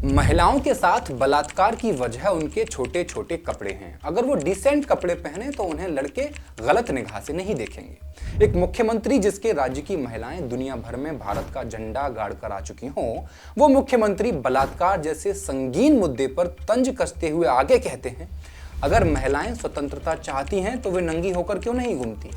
महिलाओं के साथ बलात्कार की वजह उनके छोटे छोटे कपड़े हैं। अगर वो डिसेंट कपड़े पहने तो उन्हें लड़के गलत निगाह से नहीं देखेंगे। एक मुख्यमंत्री जिसके राज्य की महिलाएं दुनिया भर में भारत का झंडा गाड़कर आ चुकी हों, वो मुख्यमंत्री बलात्कार जैसे संगीन मुद्दे पर तंज कसते हुए आगे कहते हैं, अगर महिलाएं स्वतंत्रता चाहती हैं तो वे नंगी होकर क्यों नहीं घूमती।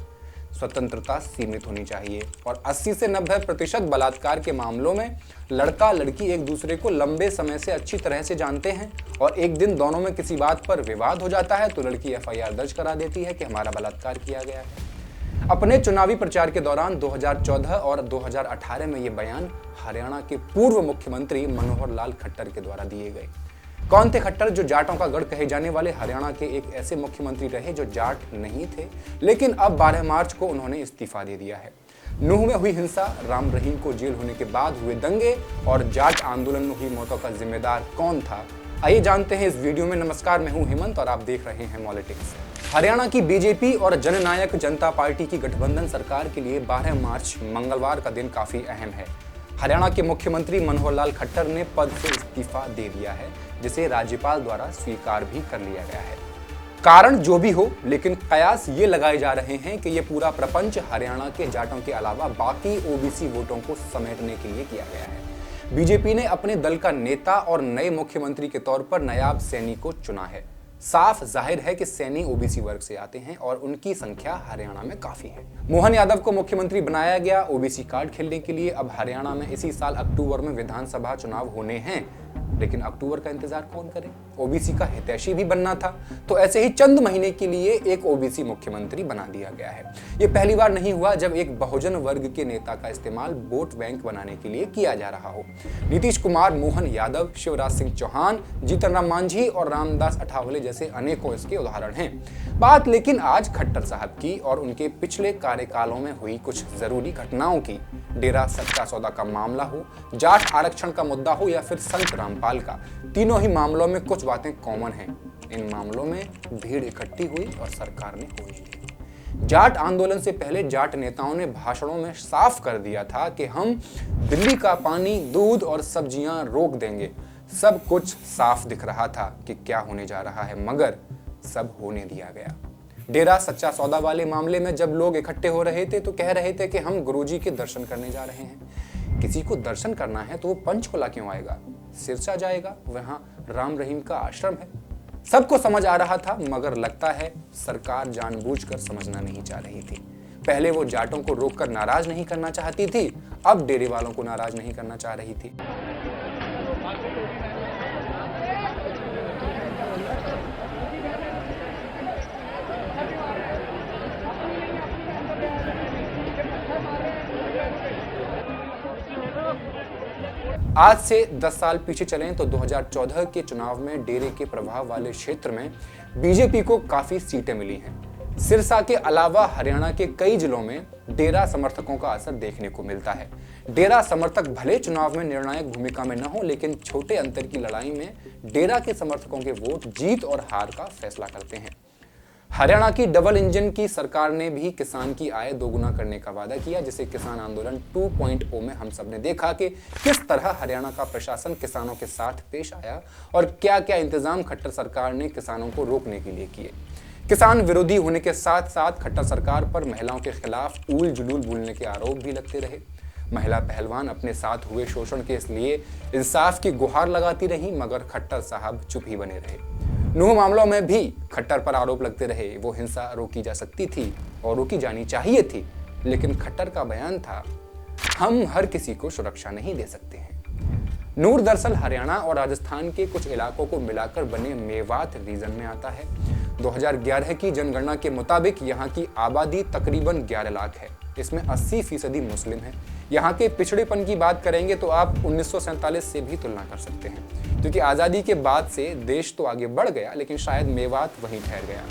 स्वतंत्रता सीमित होनी चाहिए। और 80 से 90% बलात्कार के मामलों में लड़का लड़की एक दूसरे को लंबे समय से अच्छी तरह से जानते हैं और एक दिन दोनों में किसी बात पर विवाद हो जाता है तो लड़की FIR दर्ज करा देती है कि हमारा बलात्कार किया गया है। अपने चुनावी प्रचार के दौरान 2014 और 2018 में ये बयान हरियाणा के पूर्व मुख्यमंत्री मनोहर लाल खट्टर के द्वारा दिए गए। कौन थे खट्टर? जो जाटों का गढ़ कहे जाने वाले हरियाणा के एक ऐसे मुख्यमंत्री रहे जो जाट नहीं थे, लेकिन अब 12 मार्च को उन्होंने इस्तीफा दे दिया है। नूह में हुई हिंसा, राम रहीम को जेल होने के बाद हुए दंगे और जाट आंदोलन में हुई मौतों का जिम्मेदार कौन था, आइए जानते हैं इस वीडियो में। नमस्कार, मैं हूं हेमंत और आप देख रहे हैं मॉलिटिक्स। हरियाणा की बीजेपी और जननायक जनता पार्टी की गठबंधन सरकार के लिए 12 मार्च मंगलवार का दिन काफी अहम है। हरियाणा के मुख्यमंत्री मनोहर लाल खट्टर ने पद से इस्तीफा दे दिया है, जिसे राज्यपाल द्वारा स्वीकार भी कर लिया गया है। कारण जो भी हो, लेकिन कयास ये लगाए जा रहे हैं कि ये पूरा प्रपंच हरियाणा के जाटों के अलावा बाकी OBC वोटों को समेटने के लिए किया गया है। बीजेपी ने अपने दल का नेता और नए मुख्यमंत्री के तौर पर नायाब सैनी को चुना है। साफ जाहिर है कि सैनी OBC वर्ग से आते हैं और उनकी संख्या हरियाणा में काफी है। मोहन यादव को मुख्यमंत्री बनाया गया OBC कार्ड खेलने के लिए। अब हरियाणा में इसी साल अक्टूबर में विधानसभा चुनाव होने हैं, लेकिन अक्टूबर का इंतजार कौन करे? OBC का हितैषी भी बनना था, तो ऐसे ही चंद महीने के लिए एक OBC मुख्यमंत्री बना दिया गया है। ये पहली बार नहीं हुआ जब एक बहुजन वर्ग के नेता का इस्तेमाल वोट बैंक बनाने के लिए किया जा रहा हो। नीतीश कुमार, मोहन यादव, शिवराज सिंह चौहान, जीतन राम मांझी और रामदास अठावले जैसे अनेकों इसके उदाहरण हैं। बात लेकिन आज खट्टर साहब की और उनके पिछले कार्यकालों में हुई कुछ जरूरी घटनाओं की। डेरा सच्चा सौदा का मामला हो, जाट आरक्षण का मुद्दा हो या फिर संत रामपाल का, तीनों ही मामलों में कुछ बातें कॉमन हैं। इन मामलों में भीड़ इकट्ठी हुई और सरकार ने हो ही ली। जाट आंदोलन से पहले जाट नेताओं ने भाषणों में साफ कर दिया था कि हम दिल्ली का पानी, दूध और सब्जियां रोक देंगे। सब कुछ साफ दिख रहा था कि क्या होने जा रहा है, मगर सब होने दिया गया। डेरा सच्चा सौदा वाले मामले में जब लोग इकट्ठे हो रहे थे तो कह रहे थे कि हम गुरुजी के दर्शन करने जा रहे हैं। किसी को दर्शन करना है तो वो पंचकुला क्यों आएगा? सिरसा जाएगा, वहां राम रहीम का आश्रम है। सबको समझ आ रहा था, मगर लगता है सरकार जानबूझकर समझना नहीं चाह रही थी। पहले वो जाटों को रोककर नाराज नहीं करना चाहती थी, अब डेरे वालों को नाराज नहीं करना चाह रही थी। आज से 10 साल पीछे चलें तो 2014 के चुनाव में डेरे के प्रभाव वाले क्षेत्र में बीजेपी को काफी सीटें मिली हैं। सिरसा के अलावा हरियाणा के कई जिलों में डेरा समर्थकों का असर देखने को मिलता है। डेरा समर्थक भले चुनाव में निर्णायक भूमिका में न हो, लेकिन छोटे अंतर की लड़ाई में डेरा के समर्थकों के वोट जीत और हार का फैसला करते हैं। हरियाणा की डबल इंजन की सरकार ने भी किसान की आय दोगुना करने का वादा किया, जिसे किसान आंदोलन 2.0 में हम सब ने देखा कि किस तरह हरियाणा का प्रशासन किसानों के साथ पेश आया और क्या क्या इंतजाम खट्टर सरकार ने किसानों को रोकने के लिए किए। किसान विरोधी होने के साथ साथ खट्टर सरकार पर महिलाओं के खिलाफ ऊल जुलूल बोलने के आरोप भी लगते रहे। महिला पहलवान अपने साथ हुए शोषण के इसलिए इंसाफ की गुहार लगाती रही, मगर खट्टर साहब चुप ही बने रहे। नूह मामलों में भी खट्टर पर आरोप लगते रहे। वो हिंसा रोकी जा सकती थी और रोकी जानी चाहिए थी, लेकिन खट्टर का बयान था, हम हर किसी को सुरक्षा नहीं दे सकते हैं। नूर दरअसल हरियाणा और राजस्थान के कुछ इलाकों को मिलाकर बने मेवात रीजन में आता है। 2011 की जनगणना के मुताबिक यहाँ की आबादी तकरीबन 11 लाख है। इसमें 80% मुस्लिम है। यहाँ के पिछड़ेपन की बात करेंगे तो आप 1947 से भी तुलना कर सकते हैं, क्योंकि आज़ादी के बाद से देश तो आगे बढ़ गया, लेकिन शायद मेवात वहीं ठहर गया।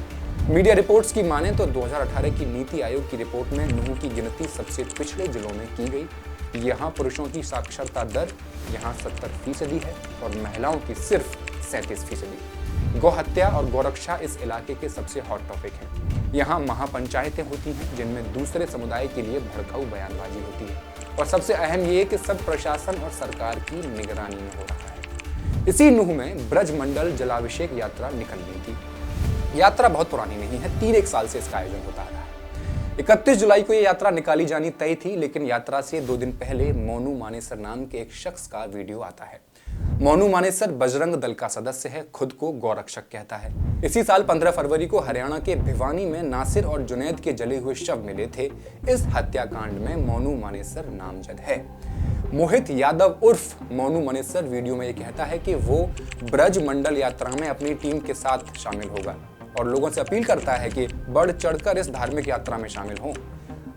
मीडिया रिपोर्ट्स की माने तो 2018 की नीति आयोग की रिपोर्ट में नूह की गिनती सबसे पिछड़े जिलों में की गई। यहाँ पुरुषों की साक्षरता दर यहाँ 70% है और महिलाओं की सिर्फ 37%। गौहत्या और गौरक्षा इस इलाके के सबसे हॉट टॉपिक हैं। यहाँ महापंचायतें होती हैं जिनमें दूसरे समुदाय के लिए भड़काऊ बयानबाजी होती है, और सबसे अहम ये कि सब प्रशासन और सरकार की निगरानी में हो रहा है। इसी नूह में ब्रजमंडल जलाभिषेक यात्रा निकल गई थी। यात्रा बहुत पुरानी नहीं है, 3-1 साल से इसका आयोजन होता रहा है। 31 जुलाई को यह यात्रा निकाली जानी तय थी, लेकिन यात्रा से 2 दिन पहले मोनू मानेसर नाम के एक शख्स का वीडियो आता है। मोनू मानेसर बजरंग दल का सदस्य है, खुद को गौरक्षक कहता है। इसी साल 15 फरवरी को हरियाणा के भिवानी में नासिर और जुनैद के जले हुए शव मिले थे। इस हत्याकांड में मोनू मानेसर नामजद है। मोहित यादव उर्फ मोनू मानेसर वीडियो में यह कहता है कि वो ब्रजमंडल यात्रा में अपनी टीम के साथ शामिल होगा और लोगों से अपील करता है कि बढ़ चढ़कर इस धार्मिक यात्रा में शामिल हों।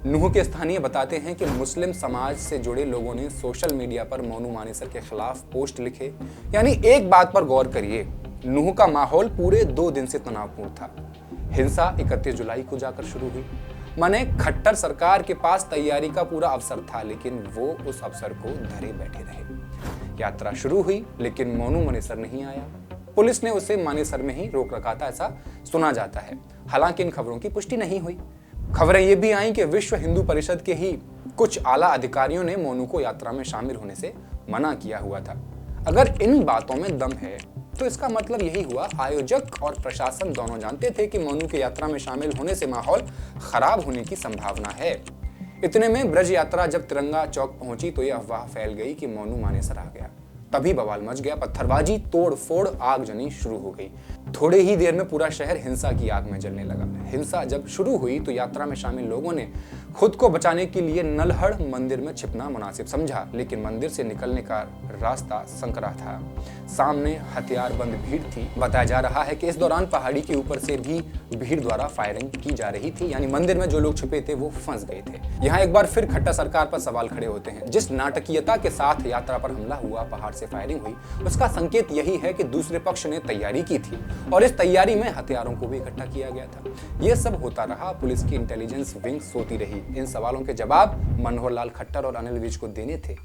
नूह के स्थानीय बताते हैं कि मुस्लिम समाज से जुड़े लोगों ने सोशल मीडिया पर मोनू मानेसर के खिलाफ पोस्ट लिखे। यानी एक बात पर गौर करिए, नूह का माहौल पूरे 2 दिन से तनावपूर्ण था। हिंसा 31 जुलाई को जाकर शुरू हुई। माने खट्टर सरकार के पास तैयारी का पूरा अवसर था, लेकिन वो उस अवसर को धरे बैठे रहे। यात्रा शुरू हुई, लेकिन मोनू मानेसर नहीं आया। पुलिस ने उसे मानेसर में ही रोक रखा था, ऐसा सुना जाता है। हालांकि इन खबरों की पुष्टि नहीं हुई। खबरें ये भी आईं कि विश्व हिंदू परिषद के ही कुछ आला अधिकारियों ने मोनू को यात्रा में शामिल होने से मना किया हुआ था। अगर इन बातों में दम है तो इसका मतलब यही हुआ, आयोजक और प्रशासन दोनों जानते थे कि मोनू के यात्रा में शामिल होने से माहौल खराब होने की संभावना है। इतने में ब्रज यात्रा जब तिरंगा चौक पहुंची तो यह अफवाह फैल गई कि मोनू मानेसर आ गया। तभी बवाल मच गया, पत्थरबाजी, तोड़-फोड़, आगजनी शुरू हो गई। थोड़े ही देर में पूरा शहर हिंसा की आग में जलने लगा। हिंसा जब शुरू हुई तो यात्रा में शामिल लोगों ने खुद को बचाने के लिए नल्हड़ मंदिर में छिपना मुनासिब समझा, लेकिन मंदिर से निकलने का रास्ता संकरा था। सामने हथियारबंद भीड़ थी। बताया जा रहा है कि इस दौरान पहाड़ी के ऊपर से भी भीड़ द्वारा फायरिंग की जा रही थी, यानी मंदिर में जो लोग छुपे थे वो फंस गए थे। यहाँ एक बार फिर खट्टर सरकार पर सवाल खड़े होते हैं। जिस नाटकीयता के साथ यात्रा पर हमला हुआ, पहाड़ से फायरिंग हुई, उसका संकेत यही है कि दूसरे पक्ष ने तैयारी की थी और इस तैयारी में हथियारों को भी इकट्ठा किया गया था। यह सब होता रहा, पुलिस की इंटेलिजेंस विंग सोती रही। इन सवालों के जवाब मनोहर लाल खट्टर और अनिल विज को देने थे।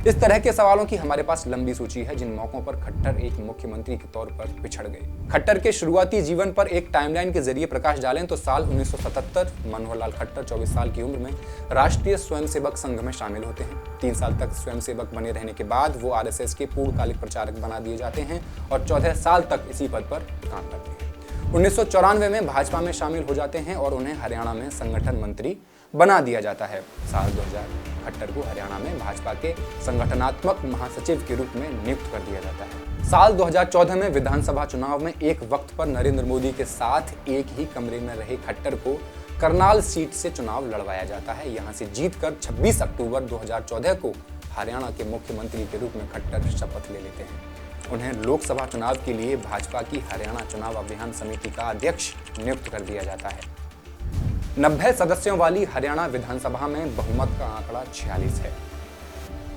इस तरह के सवालों की हमारे पास लंबी सूची है, जिन मौकों पर खट्टर एक मुख्यमंत्री के तौर पर पिछड़ गए। खट्टर के शुरुआती जीवन पर एक टाइमलाइन के जरिए प्रकाश डालें तो साल 1977 मनोहर लाल खट्टर 24 साल की उम्र में राष्ट्रीय स्वयंसेवक संघ में शामिल होते हैं। 3 साल तक स्वयंसेवक बने रहने के बाद वो आरएसएस के पूर्णकालिक प्रचारक बना दिए जाते हैं और 14 साल तक इसी पद पर काम करते हैं। 1994 में भाजपा में शामिल हो जाते हैं और उन्हें हरियाणा में संगठन मंत्री बना दिया जाता है। साल 2000 खट्टर को हरियाणा में भाजपा के संगठनात्मक महासचिव के रूप में नियुक्त कर दिया जाता है। साल 2014 में विधानसभा चुनाव में एक वक्त पर नरेंद्र मोदी के साथ एक ही कमरे में रहे खट्टर को करनाल सीट से चुनाव लड़वाया जाता है। यहां से जीतकर 26 अक्टूबर 2014 को हरियाणा के मुख्यमंत्री के रूप में खट्टर शपथ ले लेते हैं। उन्हें लोकसभा चुनाव के लिए भाजपा की हरियाणा चुनाव अभियान समिति का अध्यक्ष नियुक्त कर दिया जाता है। 90 सदस्यों वाली हरियाणा विधानसभा में बहुमत का आंकड़ा 46 है।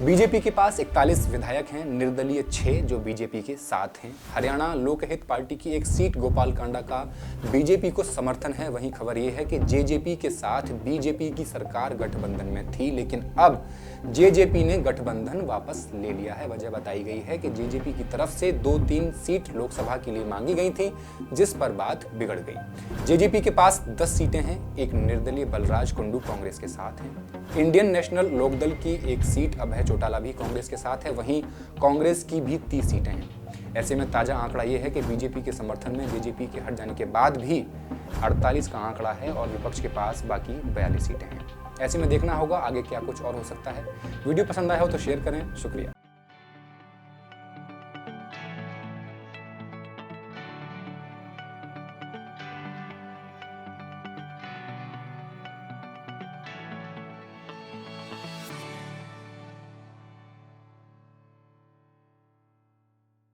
बीजेपी के पास 41 विधायक हैं, निर्दलीय 6 जो बीजेपी के साथ हैं। हरियाणा लोकहित पार्टी की एक सीट गोपालकांडा का बीजेपी को समर्थन है। वहीं खबर यह है कि जेजेपी के साथ बीजेपी की सरकार गठबंधन में थी, लेकिन अब जेजेपी ने गठबंधन वापस ले लिया है। वजह बताई गई है कि जेजेपी की तरफ से 2-3 सीट लोकसभा के लिए मांगी गई थी, जिस पर बात बिगड़ गई। जेजेपी के पास 10 सीटें हैं। एक निर्दलीय बलराज कुंडू कांग्रेस के साथ हैं। इंडियन नेशनल लोकदल की एक सीट अभय चौटाला भी कांग्रेस के साथ है। वहीं कांग्रेस की भी 30 सीटें हैं। ऐसे में ताजा आंकड़ा यह है कि बीजेपी के समर्थन में जेजेपी के हट जाने के बाद भी 48 का आंकड़ा है और विपक्ष के पास बाकी 42 सीटें हैं। ऐसे में देखना होगा आगे क्या कुछ और हो सकता है। वीडियो पसंद आया हो तो शेयर करें। शुक्रिया।